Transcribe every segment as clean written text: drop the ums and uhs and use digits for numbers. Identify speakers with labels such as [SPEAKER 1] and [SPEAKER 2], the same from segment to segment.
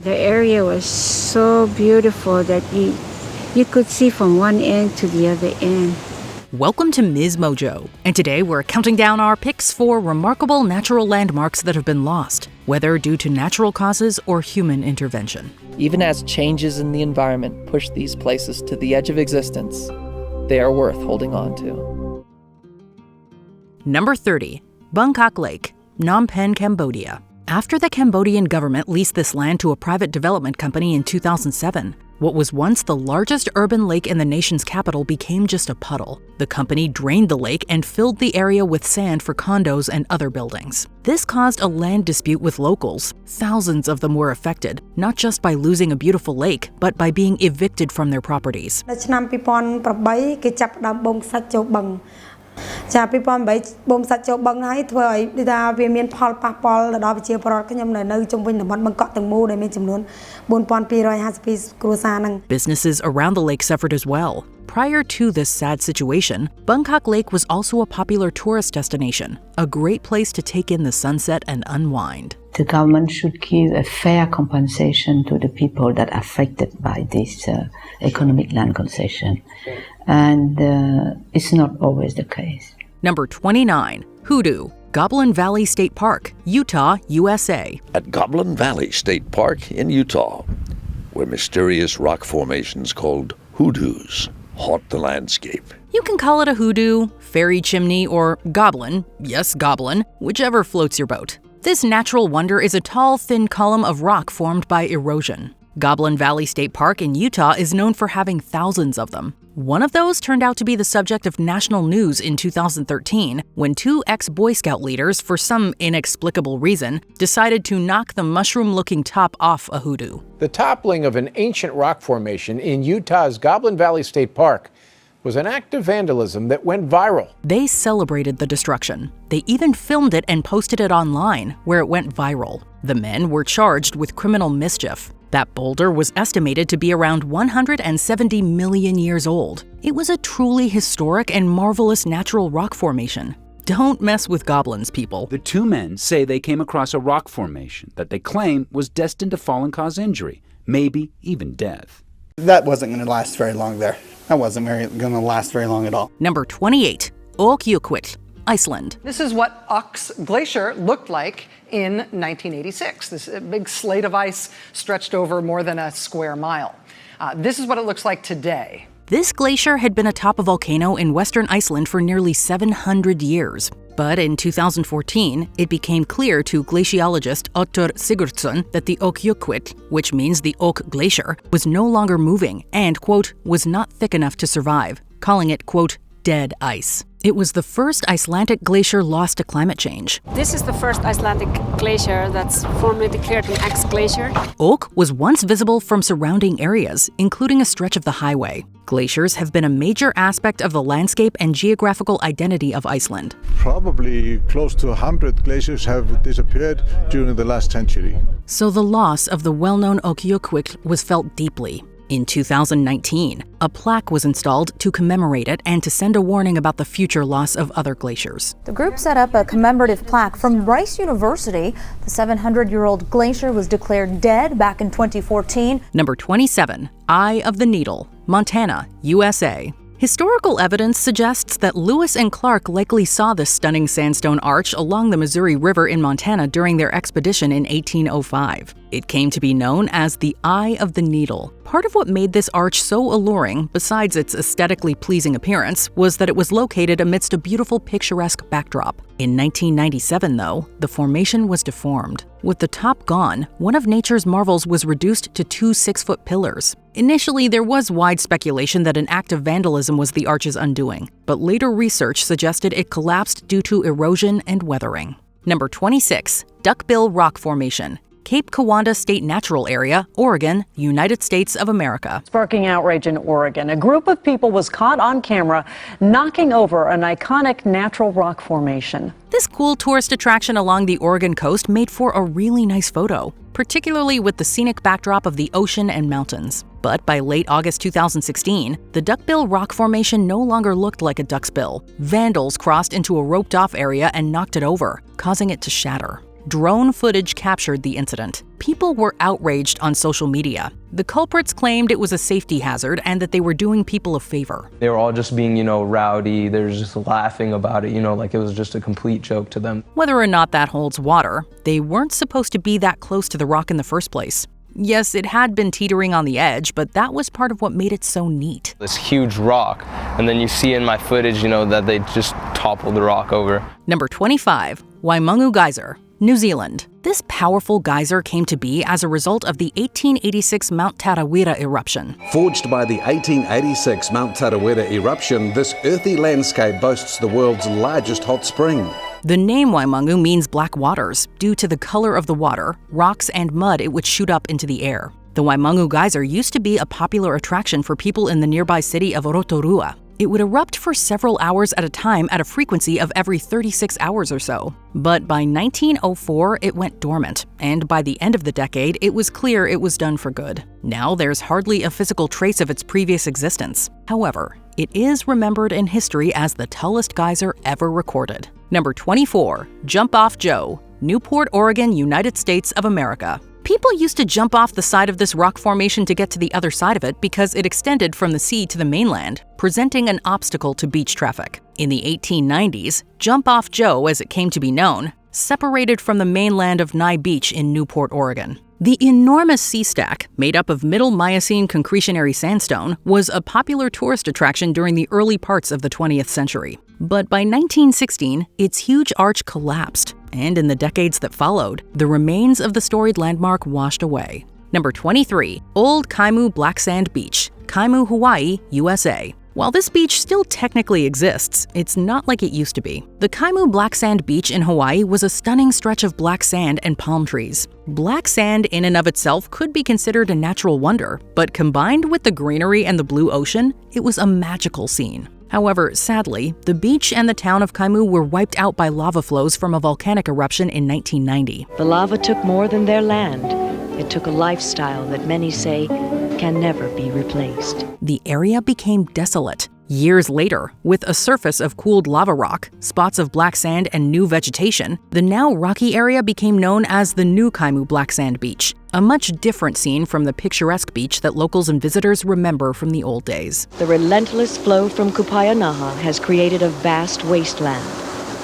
[SPEAKER 1] The area was so beautiful that you could see from one end to the other end.
[SPEAKER 2] Welcome to MsMojo, and today we're counting down our picks for remarkable natural landmarks that have been lost, whether due to natural causes or human intervention.
[SPEAKER 3] Even as changes in the environment push these places to the edge of existence, they are worth holding on to.
[SPEAKER 2] Number 30. Boeung Kak Lake, Phnom Penh, Cambodia. After the Cambodian government leased this land to a private development company in 2007, what was once the largest urban lake in the nation's capital became just a puddle. The company drained the lake and filled the area with sand for condos and other buildings. This caused a land dispute with locals. Thousands of them were affected, not just by losing a beautiful lake, but by being evicted from their properties.
[SPEAKER 4] The
[SPEAKER 2] Businesses around the lake suffered as well. Prior to this sad situation, Boeung Kak Lake was also a popular tourist destination, a great place to take in the sunset and unwind.
[SPEAKER 5] The government should give a fair compensation to the people that are affected by this economic land concession. And it's not always the case.
[SPEAKER 2] Number 29. Hoodoo, Goblin Valley State Park, Utah, USA.
[SPEAKER 6] At Goblin Valley State Park in Utah, where mysterious rock formations called hoodoos haunt the landscape.
[SPEAKER 2] You can call it a hoodoo, fairy chimney, or goblin, yes, goblin, whichever floats your boat. This natural wonder is a tall, thin column of rock formed by erosion. Goblin Valley State Park in Utah is known for having thousands of them. One of those turned out to be the subject of national news in 2013 when two ex-Boy Scout leaders, for some inexplicable reason, decided to knock the mushroom-looking top off a hoodoo.
[SPEAKER 7] The toppling of an ancient rock formation in Utah's Goblin Valley State Park was an act of vandalism that went viral.
[SPEAKER 2] They celebrated the destruction. They even filmed it and posted it online, where it went viral. The men were charged with criminal mischief. That boulder was estimated to be around 170 million years old. It was a truly historic and marvelous natural rock formation. Don't mess with goblins, people.
[SPEAKER 8] The two men say they came across a rock formation that they claim was destined to fall and cause injury, maybe even death.
[SPEAKER 9] That wasn't going to last very long there. That wasn't going to last very long at all.
[SPEAKER 2] Number 28. Okjkull, Iceland.
[SPEAKER 10] This is what Okjkull Glacier looked like in 1986. This big slate of ice stretched over more than a square mile. This is what it looks like today.
[SPEAKER 2] This glacier had been atop a volcano in western Iceland for nearly 700 years. But in 2014, it became clear to glaciologist Ottur Sigurdsson that the Okjkull, which means the Oak Glacier, was no longer moving and, quote, was not thick enough to survive, calling it, quote, dead ice. It was the first Icelandic glacier lost to climate change.
[SPEAKER 11] This is the first Icelandic glacier that's formally declared an ex-glacier.
[SPEAKER 2] Oak was once visible from surrounding areas, including a stretch of the highway. Glaciers have been a major aspect of the landscape and geographical identity of Iceland.
[SPEAKER 12] Probably close to 100 glaciers have disappeared during the last century.
[SPEAKER 2] So the loss of the well-known Okjkull was felt deeply. In 2019, a plaque was installed to commemorate it and to send a warning about the future loss of other glaciers.
[SPEAKER 13] The group set up a commemorative plaque from Rice University. The 700-year-old glacier was declared dead back in 2014.
[SPEAKER 2] Number 27. Eye of the Needle, Montana, USA. Historical evidence suggests that Lewis and Clark likely saw this stunning sandstone arch along the Missouri River in Montana during their expedition in 1805. It came to be known as the Eye of the Needle. Part of what made this arch so alluring, besides its aesthetically pleasing appearance, was that it was located amidst a beautiful picturesque backdrop. In 1997, though, the formation was deformed. With the top gone, one of nature's marvels was reduced to two 6-foot pillars. Initially, there was wide speculation that an act of vandalism was the arch's undoing, but later research suggested it collapsed due to erosion and weathering. Number 26. Duckbill Rock Formation, Cape Kawanda State Natural Area, Oregon, United States of America.
[SPEAKER 14] Sparking outrage in Oregon, a group of people was caught on camera knocking over an iconic natural rock formation.
[SPEAKER 2] This cool tourist attraction along the Oregon coast made for a really nice photo, particularly with the scenic backdrop of the ocean and mountains. But by late August 2016, the Duckbill Rock Formation no longer looked like a duck's bill. Vandals crossed into a roped-off area and knocked it over, causing it to shatter. Drone footage captured the incident. People were outraged on social media. The culprits claimed it was a safety hazard and that they were doing people a favor.
[SPEAKER 4] They were all just being, rowdy. They were just laughing about it, like it was just a complete joke to them.
[SPEAKER 2] Whether or not that holds water, they weren't supposed to be that close to the rock in the first place. Yes, it had been teetering on the edge, but that was part of what made it so neat.
[SPEAKER 4] This huge rock, and then you see in my footage, that they just toppled the rock over.
[SPEAKER 2] Number 25, Waimangu Geyser, New Zealand. This powerful geyser came to be as a result of the 1886 Mount Tarawera eruption.
[SPEAKER 15] Forged by the 1886 Mount Tarawera eruption, this earthy landscape boasts the world's largest hot spring.
[SPEAKER 2] The name Waimangu means black waters, due to the color of the water, rocks, and mud it would shoot up into the air. The Waimangu Geyser used to be a popular attraction for people in the nearby city of Rotorua. It would erupt for several hours at a time at a frequency of every 36 hours or so. But by 1904, it went dormant, and by the end of the decade, it was clear it was done for good. Now there's hardly a physical trace of its previous existence. However, it is remembered in history as the tallest geyser ever recorded. Number 24, Jump Off Joe, Newport, Oregon, United States of America. People used to jump off the side of this rock formation to get to the other side of it because it extended from the sea to the mainland, presenting an obstacle to beach traffic. In the 1890s, Jump Off Joe, as it came to be known, separated from the mainland of Nye Beach in Newport, Oregon. The enormous sea stack, made up of Middle Miocene concretionary sandstone, was a popular tourist attraction during the early parts of the 20th century. But by 1916, its huge arch collapsed, and in the decades that followed, the remains of the storied landmark washed away. Number 23, Old Kaimu Black Sand Beach, Kaimu, Hawaii, USA. While this beach still technically exists, it's not like it used to be. The Kaimu Black Sand Beach in Hawaii was a stunning stretch of black sand and palm trees. Black sand in and of itself could be considered a natural wonder, but combined with the greenery and the blue ocean, it was a magical scene. However, sadly, the beach and the town of Kaimu were wiped out by lava flows from a volcanic eruption in 1990.
[SPEAKER 16] The lava took more than their land. It took a lifestyle that many say can never be replaced.
[SPEAKER 2] The area became desolate. Years later, with a surface of cooled lava rock, spots of black sand, and new vegetation, the now rocky area became known as the New Kaimu Black Sand Beach, a much different scene from the picturesque beach that locals and visitors remember from the old days.
[SPEAKER 16] The relentless flow from Kupayanaha has created a vast wasteland.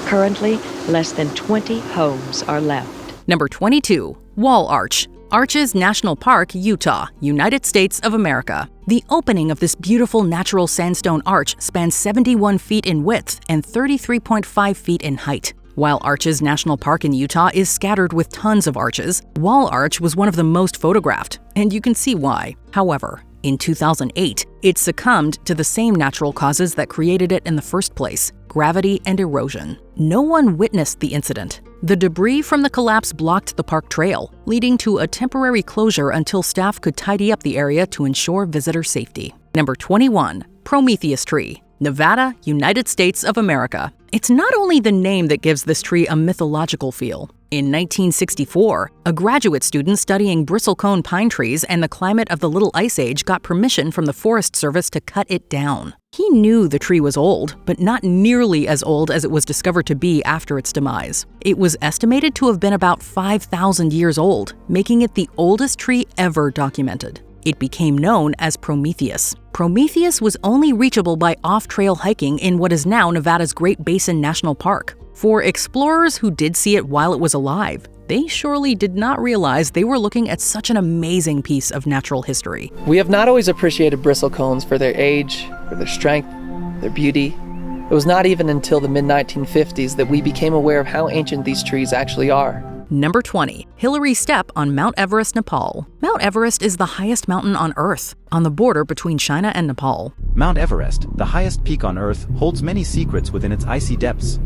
[SPEAKER 16] Currently, less than 20 homes are left.
[SPEAKER 2] Number 22, Wall Arch, Arches National Park, Utah, United States of America. The opening of this beautiful natural sandstone arch spans 71 feet in width and 33.5 feet in height. While Arches National Park in Utah is scattered with tons of arches, Wall Arch was one of the most photographed, and you can see why. However, in 2008, it succumbed to the same natural causes that created it in the first place: gravity and erosion. No one witnessed the incident. The debris from the collapse blocked the park trail, leading to a temporary closure until staff could tidy up the area to ensure visitor safety. Number 21, Prometheus Tree, Nevada, United States of America. It's not only the name that gives this tree a mythological feel. In 1964, a graduate student studying bristlecone pine trees and the climate of the Little Ice Age got permission from the Forest Service to cut it down. He knew the tree was old, but not nearly as old as it was discovered to be after its demise. It was estimated to have been about 5,000 years old, making it the oldest tree ever documented. It became known as Prometheus. Prometheus was only reachable by off-trail hiking in what is now Nevada's Great Basin National Park. For explorers who did see it while it was alive, they surely did not realize they were looking at such an amazing piece of natural history.
[SPEAKER 3] We have not always appreciated bristlecones for their age, for their strength, their beauty. It was not even until the mid-1950s that we became aware of how ancient these trees actually are.
[SPEAKER 2] Number 20, Hillary Step on Mount Everest, Nepal. Mount Everest is the highest mountain on Earth, on the border between China and Nepal.
[SPEAKER 8] Mount Everest, the highest peak on Earth, holds many secrets within its icy depths,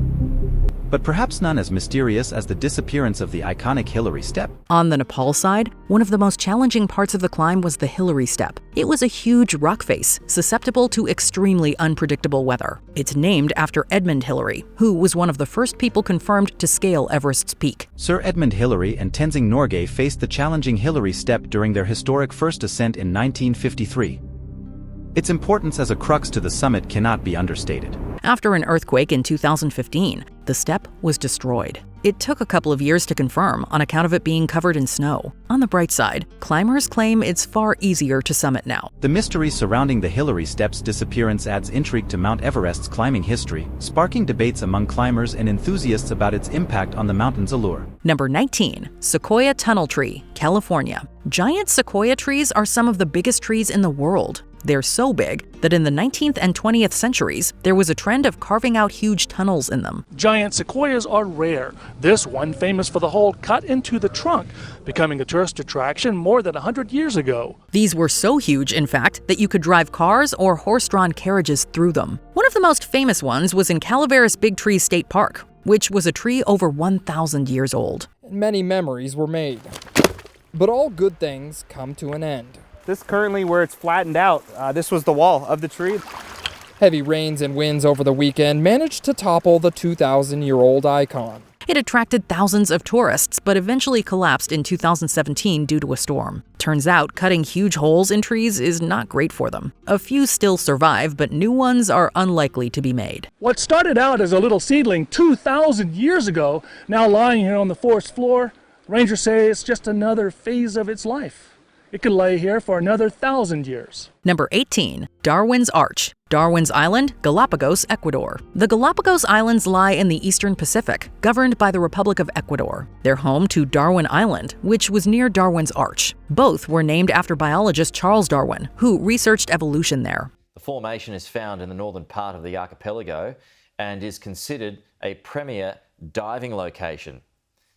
[SPEAKER 8] but perhaps none as mysterious as the disappearance of the iconic Hillary Step.
[SPEAKER 2] On the Nepal side, one of the most challenging parts of the climb was the Hillary Step. It was a huge rock face, susceptible to extremely unpredictable weather. It's named after Edmund Hillary, who was one of the first people confirmed to scale Everest's peak.
[SPEAKER 8] Sir Edmund Hillary and Tenzing Norgay faced the challenging Hillary Step during their historic first ascent in 1953. Its importance as a crux to the summit cannot be understated.
[SPEAKER 2] After an earthquake in 2015, the step was destroyed. It took a couple of years to confirm on account of it being covered in snow. On the bright side, climbers claim it's far easier to summit now.
[SPEAKER 8] The mystery surrounding the Hillary Step's disappearance adds intrigue to Mount Everest's climbing history, sparking debates among climbers and enthusiasts about its impact on the mountain's allure.
[SPEAKER 2] Number 19. Sequoia Tunnel Tree, California. Giant sequoia trees are some of the biggest trees in the world. They're so big that in the 19th and 20th centuries, there was a trend of carving out huge tunnels in them.
[SPEAKER 17] Giant sequoias are rare. This one, famous for the hole cut into the trunk, becoming a tourist attraction more than 100 years ago.
[SPEAKER 2] These were so huge, in fact, that you could drive cars or horse-drawn carriages through them. One of the most famous ones was in Calaveras Big Tree State Park, which was a tree over 1,000 years old.
[SPEAKER 18] Many memories were made. But all good things come to an end.
[SPEAKER 19] This currently where it's flattened out, this was the wall of the tree.
[SPEAKER 18] Heavy rains and winds over the weekend managed to topple the 2,000-year-old icon.
[SPEAKER 2] It attracted thousands of tourists, but eventually collapsed in 2017 due to a storm. Turns out, cutting huge holes in trees is not great for them. A few still survive, but new ones are unlikely to be made.
[SPEAKER 17] What started out as a little seedling 2,000 years ago, now lying here on the forest floor, rangers say it's just another phase of its life. It could lay here for another 1,000 years.
[SPEAKER 2] Number 18. Darwin's Arch, Darwin's Island, Galapagos, Ecuador. The Galapagos Islands lie in the eastern Pacific, governed by the Republic of Ecuador. They're home to Darwin Island, which was near Darwin's Arch. Both were named after biologist Charles Darwin, who researched evolution there.
[SPEAKER 20] The formation is found in the northern part of the archipelago and is considered a premier diving location.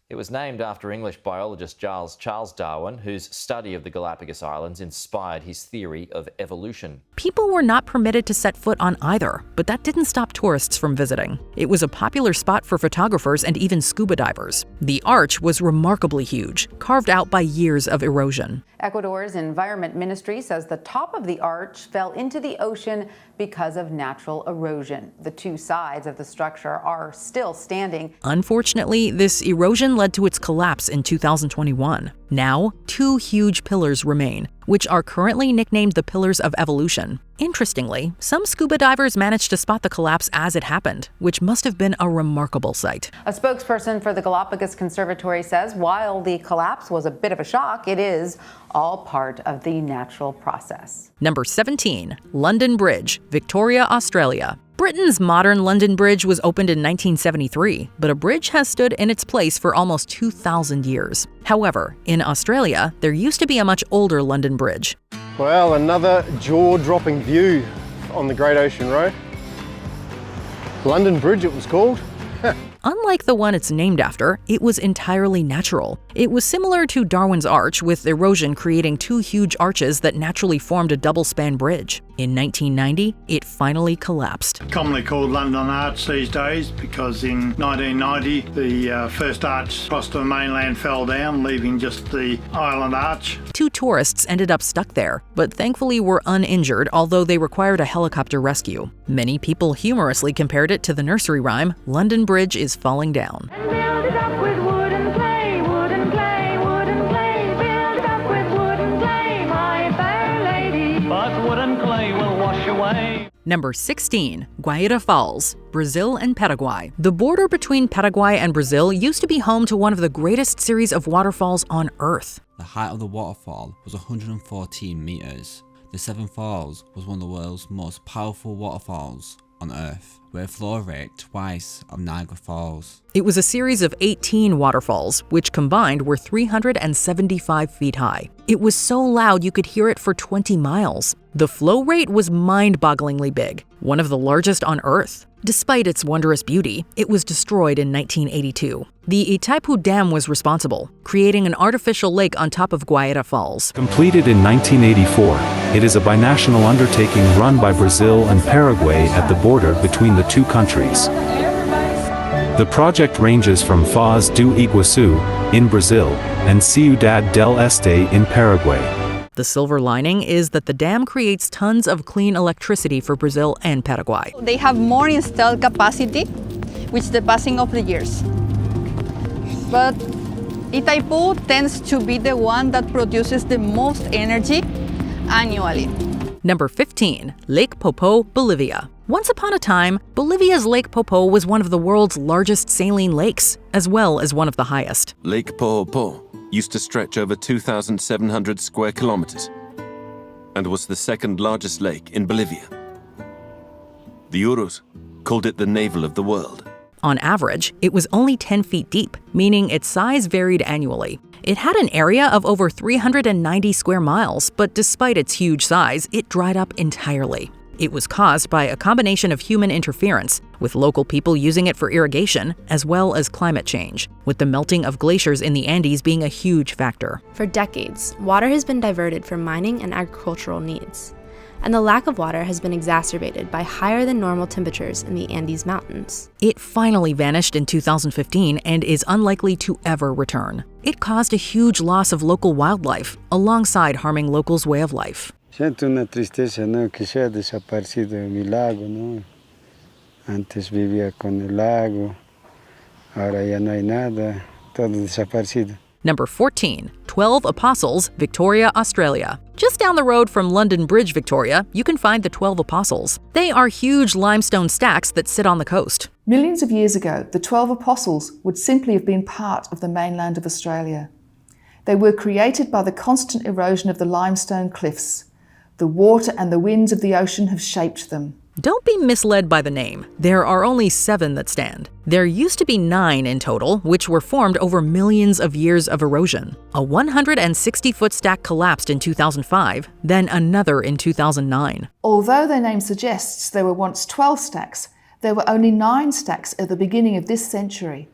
[SPEAKER 20] It was named after English biologist Charles Darwin, whose study of the Galapagos Islands inspired his theory of evolution.
[SPEAKER 2] People were not permitted to set foot on either, but that didn't stop tourists from visiting. It was a popular spot for photographers and even scuba divers. The arch was remarkably huge, carved out by years of erosion.
[SPEAKER 21] Ecuador's Environment Ministry says the top of the arch fell into the ocean because of natural erosion. The two sides of the structure are still standing.
[SPEAKER 2] Unfortunately, this erosion led to its collapse in 2021. Now, two huge pillars remain, which are currently nicknamed the Pillars of Evolution. Interestingly, some scuba divers managed to spot the collapse as it happened, which must have been a remarkable sight.
[SPEAKER 21] A spokesperson for the Galapagos Conservatory says while the collapse was a bit of a shock, it is all part of the natural process.
[SPEAKER 2] Number 17. London Bridge, Victoria, Australia. Britain's modern London Bridge was opened in 1973, but a bridge has stood in its place for almost 2,000 years. However, in Australia, there used to be a much older London Bridge.
[SPEAKER 22] Well, another jaw-dropping view on the Great Ocean Road. London Bridge it was called.
[SPEAKER 2] Unlike the one it's named after, it was entirely natural. It was similar to Darwin's Arch, with erosion creating two huge arches that naturally formed a double-span bridge. In 1990, it finally collapsed.
[SPEAKER 23] Commonly called London Arch these days because in 1990 the first arch across the mainland fell down, leaving just the island arch.
[SPEAKER 2] Two tourists ended up stuck there, but thankfully were uninjured, although they required a helicopter rescue. Many people humorously compared it to the nursery rhyme, "London Bridge is falling down." Number 16. Guara Falls, Brazil and Paraguay. The border between Paraguay and Brazil used to be home to one of the greatest series of waterfalls on Earth.
[SPEAKER 24] The height of the waterfall was 114 meters. The Seven Falls was one of the world's most powerful waterfalls on Earth, with a flow rate twice of Niagara Falls.
[SPEAKER 2] It was a series of 18 waterfalls, which combined were 375 feet high. It was so loud you could hear it for 20 miles. The flow rate was mind-bogglingly big, one of the largest on Earth. Despite its wondrous beauty, it was destroyed in 1982. The Itaipu Dam was responsible, creating an artificial lake on top of Guara Falls.
[SPEAKER 25] Completed in 1984, it is a binational undertaking run by Brazil and Paraguay at the border between the two countries. The project ranges from Foz do Iguaçu, in Brazil, and Ciudad del Este in Paraguay.
[SPEAKER 2] The silver lining is that the dam creates tons of clean electricity for Brazil and Paraguay.
[SPEAKER 26] They have more installed capacity with the passing of the years. But Itaipu tends to be the one that produces the most energy annually.
[SPEAKER 2] Number 15. Lake Popo, Bolivia. Once upon a time, Bolivia's Lake Popo was one of the world's largest saline lakes, as well as one of the highest.
[SPEAKER 1] Lake Popo used to stretch over 2,700 square kilometers and was the second largest lake in Bolivia. The Urus called it the navel of the world.
[SPEAKER 2] On average, it was only 10 feet deep, meaning its size varied annually. It had an area of over 390 square miles, but despite its huge size, it dried up entirely. It was caused by a combination of human interference, with local people using it for irrigation, as well as climate change, with the melting of glaciers in the Andes being a huge factor.
[SPEAKER 5] For decades, water has been diverted for mining and agricultural needs, and the lack of water has been exacerbated by higher than normal temperatures in the Andes Mountains.
[SPEAKER 2] It finally vanished in 2015 and is unlikely to ever return. It caused a huge loss of local wildlife, alongside harming locals' way of life.
[SPEAKER 6] Siento una tristeza, ¿no? Que se ha desaparecido mi lago, ¿no? Antes vivía con el lago, ahora ya no hay nada, todo desaparecido.
[SPEAKER 2] Number 14. 12 Apostles, Victoria, Australia. Just down the road from London Bridge, Victoria, you can find the 12 Apostles. They are huge limestone stacks that sit on the coast.
[SPEAKER 7] Millions of years ago, the 12 Apostles would simply have been part of the mainland of Australia. They were created by the constant erosion of the limestone cliffs. The water and the winds of the ocean have shaped them.
[SPEAKER 2] Don't be misled by the name. There are only 7 that stand. There used to be 9 in total, which were formed over millions of years of erosion. A 160-foot stack collapsed in 2005, then another in 2009.
[SPEAKER 7] Although their name suggests there were once 12 stacks, there were only 9 stacks at the beginning of this century.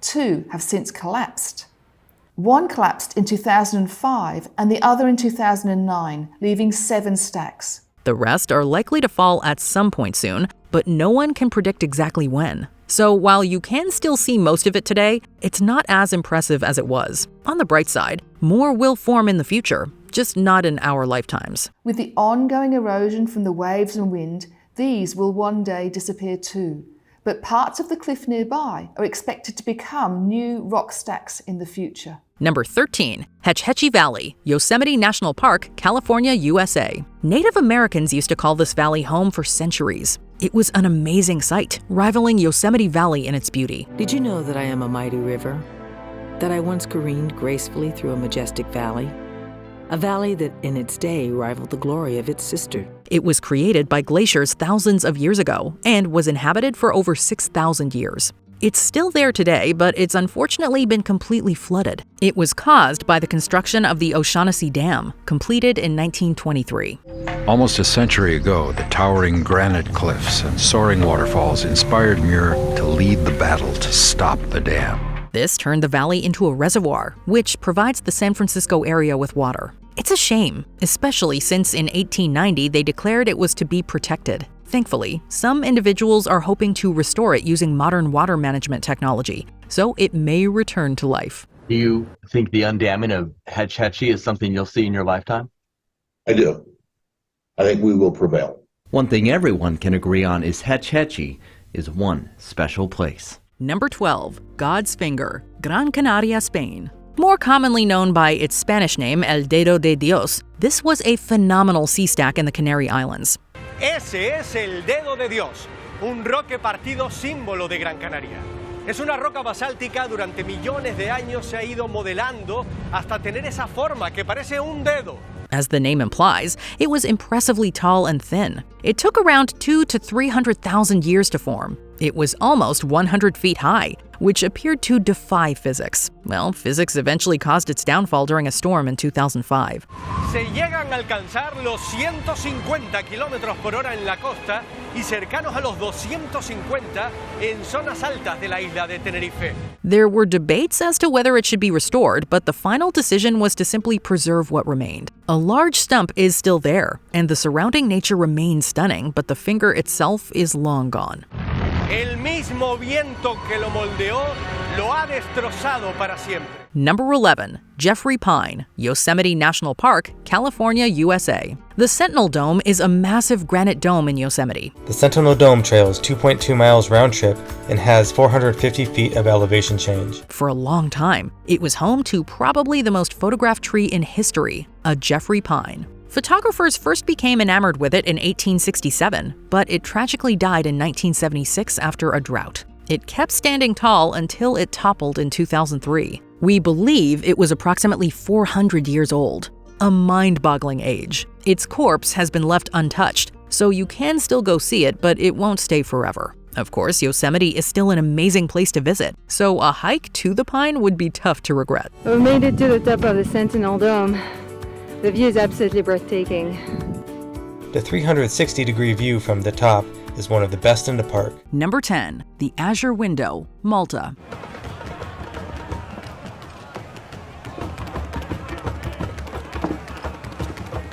[SPEAKER 7] 2 have since collapsed. One collapsed in 2005 and the other in 2009, leaving 7 stacks.
[SPEAKER 2] The rest are likely to fall at some point soon, but no one can predict exactly when. So while you can still see most of it today, it's not as impressive as it was. On the bright side, more will form in the future, just not in our lifetimes.
[SPEAKER 7] With the ongoing erosion from the waves and wind, these will one day disappear too. But parts of the cliff nearby are expected to become new rock stacks in the future.
[SPEAKER 2] Number 13. Hetchy Valley, Yosemite National Park, California, USA. Native Americans used to call this valley home for centuries. It was an amazing sight, rivaling Yosemite Valley in its beauty.
[SPEAKER 9] Did you know that I am a mighty river? That I once careened gracefully through a majestic valley? A valley that in its day rivaled the glory of its sister.
[SPEAKER 2] It was created by glaciers thousands of years ago and was inhabited for over 6,000 years. It's still there today, but it's unfortunately been completely flooded. It was caused by the construction of the O'Shaughnessy Dam, completed in 1923.
[SPEAKER 10] Almost a century ago, the towering granite cliffs and soaring waterfalls inspired Muir to lead the battle to stop the dam.
[SPEAKER 2] This turned the valley into a reservoir, which provides the San Francisco area with water. It's a shame, especially since in 1890 they declared it was to be protected. Thankfully, some individuals are hoping to restore it using modern water management technology, so it may return to life.
[SPEAKER 27] Do you think the undamming of Hetchy is something you'll see in your lifetime?
[SPEAKER 28] I do. I think we will prevail.
[SPEAKER 29] One thing everyone can agree on is Hetchy is one special place.
[SPEAKER 2] Number 12. God's Finger, Gran Canaria, Spain. More commonly known by its Spanish name, El Dedo de Dios, this was a phenomenal sea stack in the Canary Islands.
[SPEAKER 30] Ese es el Dedo de Dios, un roque partido símbolo de Gran Canaria. Es una roca basáltica, durante millones de años se ha ido modelando hasta tener esa forma que parece un dedo.
[SPEAKER 2] As the name implies, it was impressively tall and thin. It took around 200,000 to 300,000 years to form. It was almost 100 feet high, which appeared to defy physics. Well, physics eventually caused its downfall during a storm in 2005.
[SPEAKER 30] Se llegan a alcanzar los 150 kilómetros por hora en la costa y cercanos a los 250 en zonas altas de la isla de Tenerife.
[SPEAKER 2] There were debates as to whether it should be restored, but the final decision was to simply preserve what remained. A large stump is still there, and the surrounding nature remains stunning, but the finger itself is long gone.
[SPEAKER 30] El mismo viento que lo moldeó lo ha destrozado para siempre.
[SPEAKER 2] Number 11. Jeffrey Pine, Yosemite National Park, California, USA. The Sentinel Dome is a massive granite dome in Yosemite.
[SPEAKER 31] The Sentinel Dome trail is 2.2 miles round trip and has 450 feet of elevation change.
[SPEAKER 2] For a long time, it was home to probably the most photographed tree in history, a Jeffrey Pine. Photographers first became enamored with it in 1867, but it tragically died in 1976 after a drought. It kept standing tall until it toppled in 2003. We believe it was approximately 400 years old. A mind-boggling age. Its corpse has been left untouched, so you can still go see it, but it won't stay forever. Of course, Yosemite is still an amazing place to visit, so a hike to the pine would be tough to regret.
[SPEAKER 3] We made it to the top of the Sentinel Dome. The view is absolutely breathtaking.
[SPEAKER 31] The 360-degree view from the top is one of the best in the park.
[SPEAKER 2] Number 10. The Azure Window, Malta.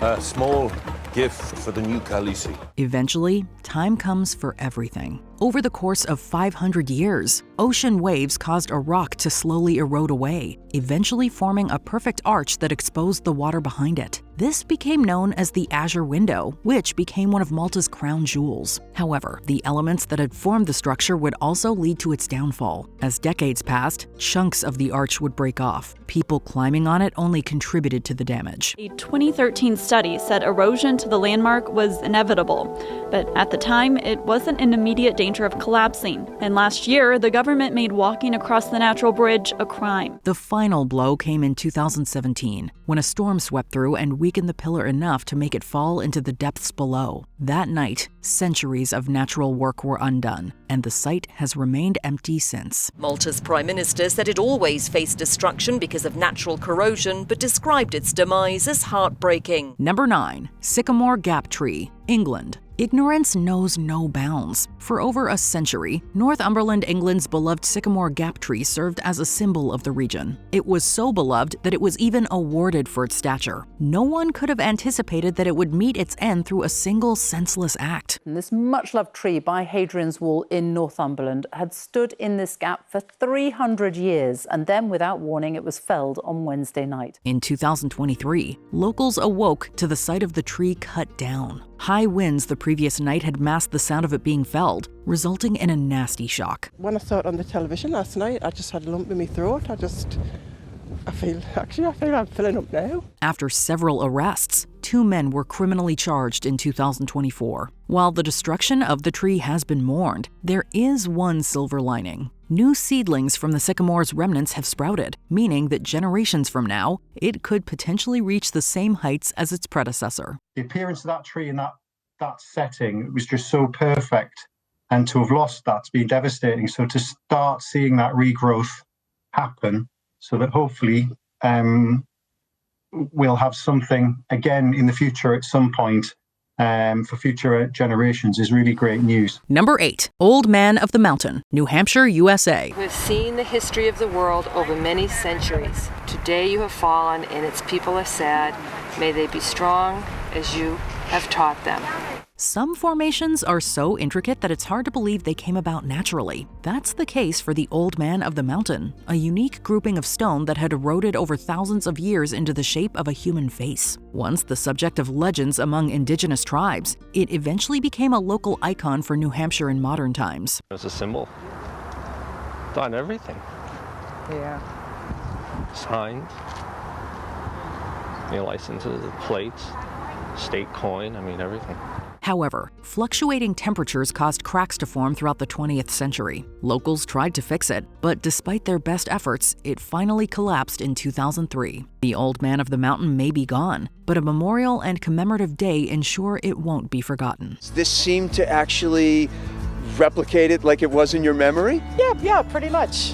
[SPEAKER 4] A small gift for the new Khaleesi.
[SPEAKER 2] Eventually, time comes for everything. Over the course of 500 years, ocean waves caused a rock to slowly erode away, eventually forming a perfect arch that exposed the water behind it. This became known as the Azure Window, which became one of Malta's crown jewels. However, the elements that had formed the structure would also lead to its downfall. As decades passed, chunks of the arch would break off. People climbing on it only contributed to the damage.
[SPEAKER 8] A 2013 study said erosion to the landmark was inevitable, but at the time, it wasn't in immediate danger of collapsing. And last year, the government made walking across the natural bridge a crime.
[SPEAKER 2] The final blow came in 2017, when a storm swept through and weakened the pillar enough to make it fall into the depths below. That night, centuries of natural work were undone, and the site has remained empty since.
[SPEAKER 11] Malta's Prime Minister said it always faced destruction because of natural corrosion, but described its demise as heartbreaking.
[SPEAKER 2] Number 9. Sycamore Gap Tree, England. Ignorance knows no bounds. For over a century, Northumberland, England's beloved Sycamore Gap Tree served as a symbol of the region. It was so beloved that it was even awarded for its stature. No one could have anticipated that it would meet its end through a single senseless act.
[SPEAKER 12] And this much-loved tree by Hadrian's Wall in Northumberland had stood in this gap for 300 years, and then, without warning, it was felled on Wednesday night.
[SPEAKER 2] In 2023, locals awoke to the sight of the tree cut down. High winds the previous night had masked the sound of it being felled, resulting in a nasty shock.
[SPEAKER 13] When I saw it on the television last night, I just had a lump in my throat. I feel I'm filling up now.
[SPEAKER 2] After several arrests, 2 men were criminally charged in 2024. While the destruction of the tree has been mourned, there is one silver lining. New seedlings from the sycamore's remnants have sprouted, meaning that generations from now, it could potentially reach the same heights as its predecessor.
[SPEAKER 14] The appearance of that tree in that setting was just so perfect, and to have lost that's been devastating. So to start seeing that regrowth happen, so that hopefully we'll have something again in the future at some point for future generations is really great news.
[SPEAKER 2] Number 8. Old Man of the Mountain, New Hampshire, USA.
[SPEAKER 15] We've seen the history of the world over many centuries. Today you have fallen and its people are sad. May they be strong as you have taught them.
[SPEAKER 2] Some formations are so intricate that it's hard to believe they came about naturally. That's the case for the Old Man of the Mountain, a unique grouping of stone that had eroded over thousands of years into the shape of a human face. Once the subject of legends among indigenous tribes, it eventually became a local icon for New Hampshire in modern times.
[SPEAKER 16] It's a symbol. Done everything.
[SPEAKER 12] Yeah.
[SPEAKER 16] Signs, licenses, plates, state coin, everything.
[SPEAKER 2] However, fluctuating temperatures caused cracks to form throughout the 20th century. Locals tried to fix it, but despite their best efforts, it finally collapsed in 2003. The Old Man of the Mountain may be gone, but a memorial and commemorative day ensure it won't be forgotten.
[SPEAKER 18] This seemed to actually replicate it like it was in your memory?
[SPEAKER 19] Yeah, pretty much.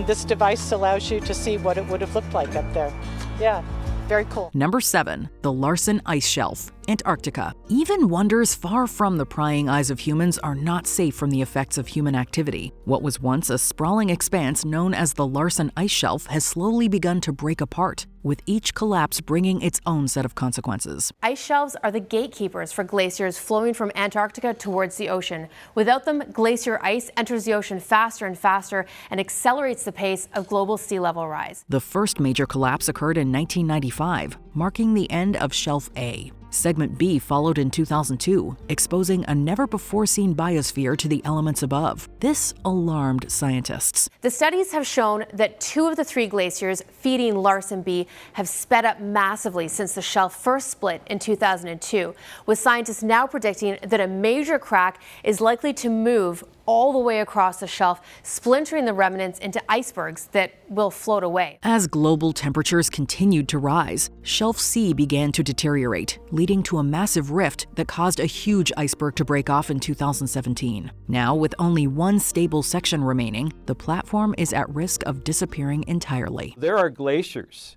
[SPEAKER 19] This device allows you to see what it would have looked like up there. Yeah. Very cool.
[SPEAKER 2] Number 7. The Larsen Ice Shelf, Antarctica. Even wonders far from the prying eyes of humans are not safe from the effects of human activity. What was once a sprawling expanse known as the Larsen Ice Shelf has slowly begun to break apart, with each collapse bringing its own set of consequences.
[SPEAKER 32] Ice shelves are the gatekeepers for glaciers flowing from Antarctica towards the ocean. Without them, glacier ice enters the ocean faster and faster and accelerates the pace of global sea level rise.
[SPEAKER 2] The first major collapse occurred in 1995, marking the end of Shelf A. Segment B followed in 2002, exposing a never-before-seen biosphere to the elements above. This alarmed scientists.
[SPEAKER 32] The studies have shown that 2 of the 3 glaciers feeding Larsen B have sped up massively since the shelf first split in 2002, with scientists now predicting that a major crack is likely to move all the way across the shelf, splintering the remnants into icebergs that will float away.
[SPEAKER 2] As global temperatures continued to rise, Shelf C began to deteriorate, leading to a massive rift that caused a huge iceberg to break off in 2017. Now, with only one stable section remaining, the platform is at risk of disappearing entirely.
[SPEAKER 1] There are glaciers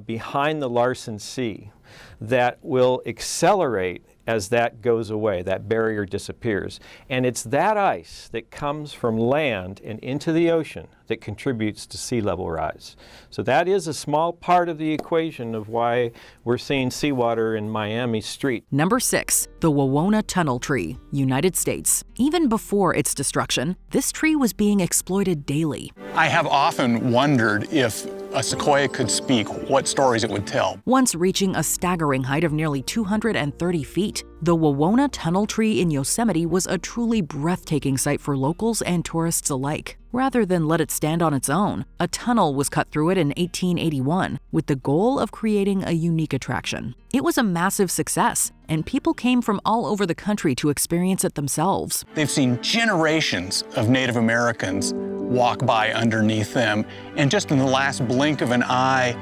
[SPEAKER 1] behind the Larsen Sea that will accelerate as that goes away, that barrier disappears. And it's that ice that comes from land and into the ocean that contributes to sea level rise. So that is a small part of the equation of why we're seeing seawater in Miami Street.
[SPEAKER 2] Number 6, the Wawona Tunnel Tree, United States. Even before its destruction, this tree was being exploited daily.
[SPEAKER 5] I have often wondered if a sequoia could speak, what stories it would tell.
[SPEAKER 2] Once reaching a staggering height of nearly 230 feet, the Wawona Tunnel Tree in Yosemite was a truly breathtaking sight for locals and tourists alike. Rather than let it stand on its own, a tunnel was cut through it in 1881 with the goal of creating a unique attraction. It was a massive success, and people came from all over the country to experience it themselves.
[SPEAKER 5] They've seen generations of Native Americans walk by underneath them, and just in the last blink of an eye,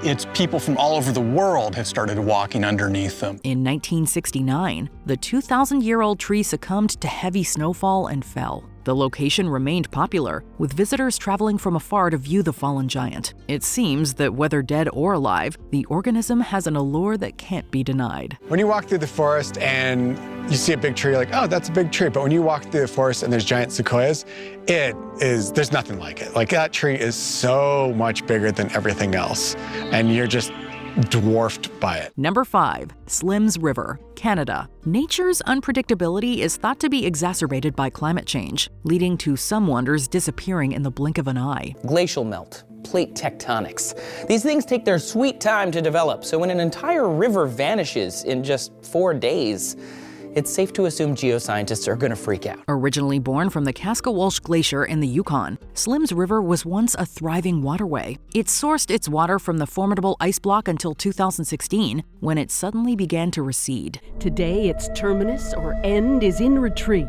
[SPEAKER 5] it's people from all over the world have started walking underneath them.
[SPEAKER 2] In 1969, the 2,000-year-old tree succumbed to heavy snowfall and fell. The location remained popular, with visitors traveling from afar to view the fallen giant. It seems that whether dead or alive, the organism has an allure that can't be denied.
[SPEAKER 6] When you walk through the forest and you see a big tree, you're like, oh, that's a big tree. But when you walk through the forest and there's giant sequoias, there's nothing like it. Like, that tree is so much bigger than everything else, and you're just dwarfed by it.
[SPEAKER 2] Number 5, Slims River, Canada. Nature's unpredictability is thought to be exacerbated by climate change, leading to some wonders disappearing in the blink of an eye.
[SPEAKER 7] Glacial melt, plate tectonics. These things take their sweet time to develop, so when an entire river vanishes in just 4 days, it's safe to assume geoscientists are going to freak out.
[SPEAKER 2] Originally born from the Chacaltaya Glacier in the Yukon, Slims River was once a thriving waterway. It sourced its water from the formidable ice block until 2016, when it suddenly began to recede.
[SPEAKER 17] Today, its terminus or end is in retreat.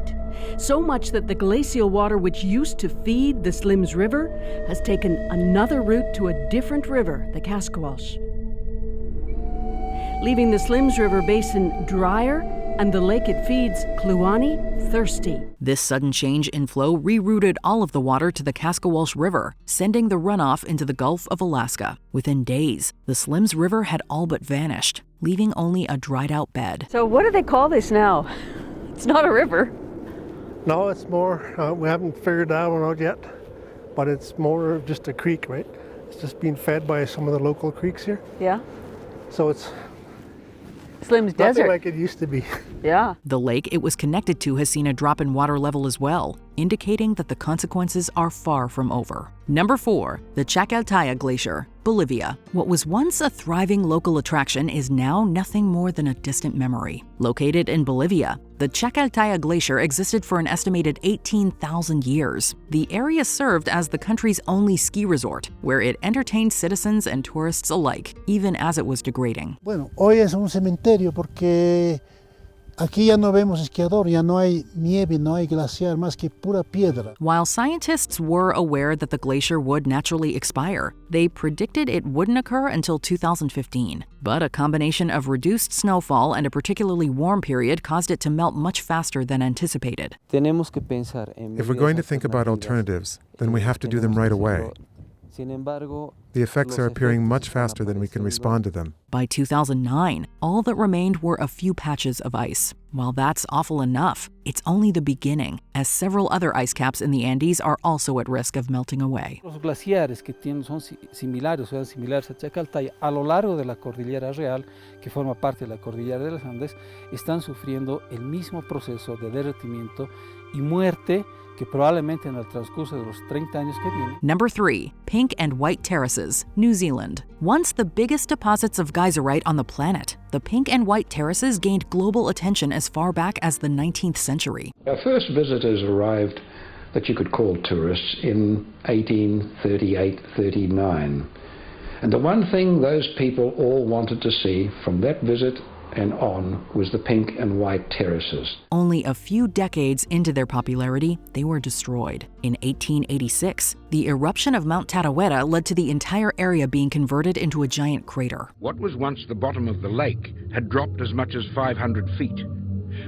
[SPEAKER 17] So much that the glacial water which used to feed the Slims River has taken another route to a different river, the Kaskawalsh, leaving the Slims River basin drier and the lake it feeds, Kluane, thirsty.
[SPEAKER 2] This sudden change in flow rerouted all of the water to the Kaskawalsh River, sending the runoff into the Gulf of Alaska. Within days, the Slims River had all but vanished, leaving only a dried-out bed.
[SPEAKER 17] So what do they call this now? It's not a river.
[SPEAKER 20] No, it's more, we haven't figured that one out yet, but it's more of just a creek, right? It's just being fed by some of the local creeks here.
[SPEAKER 17] Yeah.
[SPEAKER 20] So it's
[SPEAKER 17] Slim's Desert.
[SPEAKER 20] Like it used to be.
[SPEAKER 17] Yeah.
[SPEAKER 2] The lake it was connected to has seen a drop in water level as well, indicating that the consequences are far from over. Number 4, the Chacaltaya Glacier, Bolivia. What was once a thriving local attraction is now nothing more than a distant memory. Located in Bolivia, the Chacaltaya Glacier existed for an estimated 18,000 years. The area served as the country's only ski resort, where it entertained citizens and tourists alike, even as it was degrading.
[SPEAKER 21] Bueno, hoy es un cementerio porque aquí ya no vemos esquiador, ya no hay nieve, no hay glaciar, más que pura piedra.
[SPEAKER 2] While scientists were aware that the glacier would naturally expire, they predicted it wouldn't occur until 2015. But a combination of reduced snowfall and a particularly warm period caused it to melt much faster than anticipated.
[SPEAKER 22] If we're going to think about alternatives, then we have to do them right away. The effects are appearing much faster than we can respond to them.
[SPEAKER 2] By 2009, all that remained were a few patches of ice. While that's awful enough, it's only the beginning, as several other ice caps in the Andes are also at risk of melting away.
[SPEAKER 23] Los glaciares que son similares a Chacaltaya a lo largo de la cordillera real, que forma parte de la cordillera de los Andes, están sufriendo el mismo proceso de derretimiento y muerte que probablemente en el transcurso de los 30 años que vienen.
[SPEAKER 2] Number 3. Pink and White Terraces, New Zealand. Once the biggest deposits of geyserite on the planet, the Pink and White Terraces gained global attention as far back as the 19th century.
[SPEAKER 3] Our first visitors arrived that you could call tourists in 1838-39. And the one thing those people all wanted to see from that visit and on was the Pink and White Terraces.
[SPEAKER 2] Only a few decades into their popularity, they were destroyed. In 1886, the eruption of Mount Tarawera led to the entire area being converted into a giant crater.
[SPEAKER 4] What was once the bottom of the lake had dropped as much as 500 feet.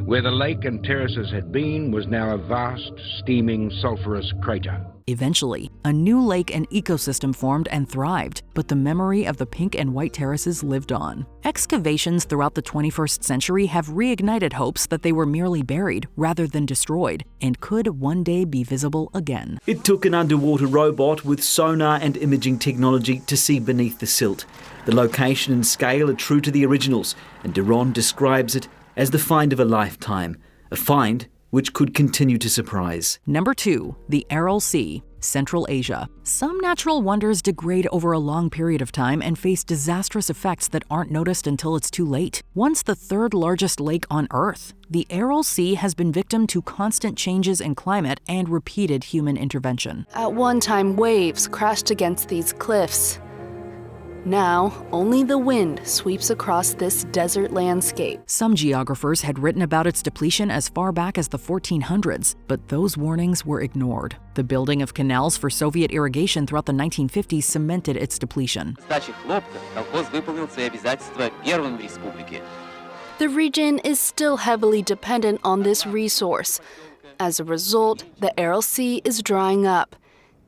[SPEAKER 4] Where the lake and terraces had been was now a vast, steaming, sulfurous crater.
[SPEAKER 2] Eventually, a new lake and ecosystem formed and thrived, but the memory of the Pink and White Terraces lived on. Excavations throughout the 21st century have reignited hopes that they were merely buried rather than destroyed and could one day be visible again.
[SPEAKER 9] It took an underwater robot with sonar and imaging technology to see beneath the silt. The location and scale are true to the originals, and Duron describes it as the find of a lifetime, a find which could continue to surprise.
[SPEAKER 2] Number 2. The Aral Sea, Central Asia. Some natural wonders degrade over a long period of time and face disastrous effects that aren't noticed until it's too late. Once the third largest lake on Earth, the Aral Sea has been victim to constant changes in climate and repeated human intervention.
[SPEAKER 10] At one time, waves crashed against these cliffs. Now, only the wind sweeps across this desert landscape.
[SPEAKER 2] Some geographers had written about its depletion as far back as the 1400s, but those warnings were ignored. The building of canals for Soviet irrigation throughout the 1950s cemented its depletion.
[SPEAKER 10] The region is still heavily dependent on this resource. As a result, the Aral Sea is drying up.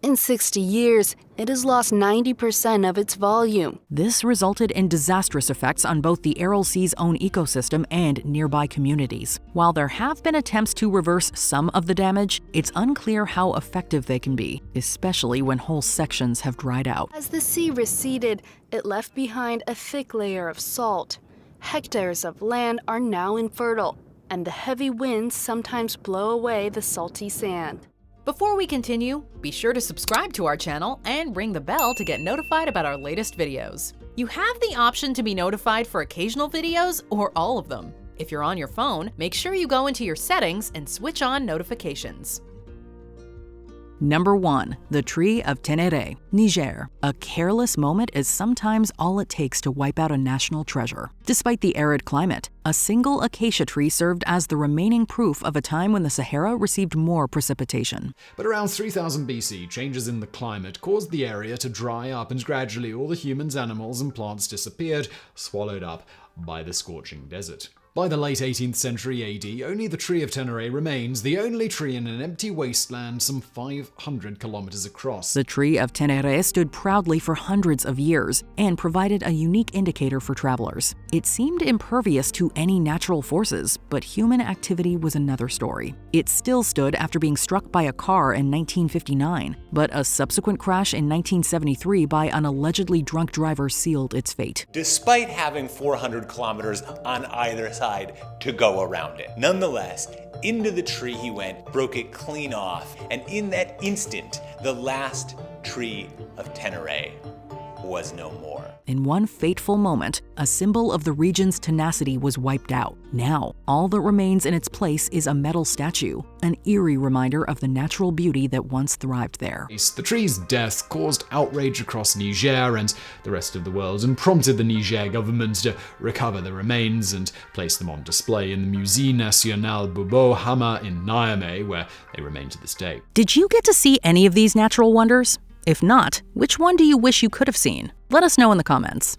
[SPEAKER 10] In 60 years, it has lost 90% of its volume.
[SPEAKER 2] This resulted in disastrous effects on both the Aral Sea's own ecosystem and nearby communities. While there have been attempts to reverse some of the damage, it's unclear how effective they can be, especially when whole sections have dried out.
[SPEAKER 10] As the sea receded, it left behind a thick layer of salt. Hectares of land are now infertile, and the heavy winds sometimes blow away the salty sand.
[SPEAKER 2] Before we continue, be sure to subscribe to our channel and ring the bell to get notified about our latest videos. You have the option to be notified for occasional videos or all of them. If you're on your phone, make sure you go into your settings and switch on notifications. Number 1. The Tree of Ténéré, Niger. A careless moment is sometimes all it takes to wipe out a national treasure. Despite the arid climate, a single acacia tree served as the remaining proof of a time when the Sahara received more precipitation.
[SPEAKER 24] But around 3000 BC, changes in the climate caused the area to dry up, and gradually all the humans, animals, and plants disappeared, swallowed up by the scorching desert. By the late 18th century AD, only the Tree of Ténéré remains, the only tree in an empty wasteland some 500 kilometers across.
[SPEAKER 2] The Tree of Ténéré stood proudly for hundreds of years and provided a unique indicator for travelers. It seemed impervious to any natural forces, but human activity was another story. It still stood after being struck by a car in 1959, but a subsequent crash in 1973 by an allegedly drunk driver sealed its fate.
[SPEAKER 25] Despite having 400 kilometers on either side to go around it. Nonetheless, into the tree he went, broke it clean off, and in that instant, the last tree of Ténéré was no more.
[SPEAKER 2] In one fateful moment, a symbol of the region's tenacity was wiped out. Now, all that remains in its place is a metal statue, an eerie reminder of the natural beauty that once thrived there.
[SPEAKER 24] The tree's death caused outrage across Niger and the rest of the world, and prompted the Niger government to recover the remains and place them on display in the Musée National Bobo Hama in Niamey, where they remain to this day.
[SPEAKER 2] Did you get to see any of these natural wonders? If not, which one do you wish you could have seen? Let us know in the comments.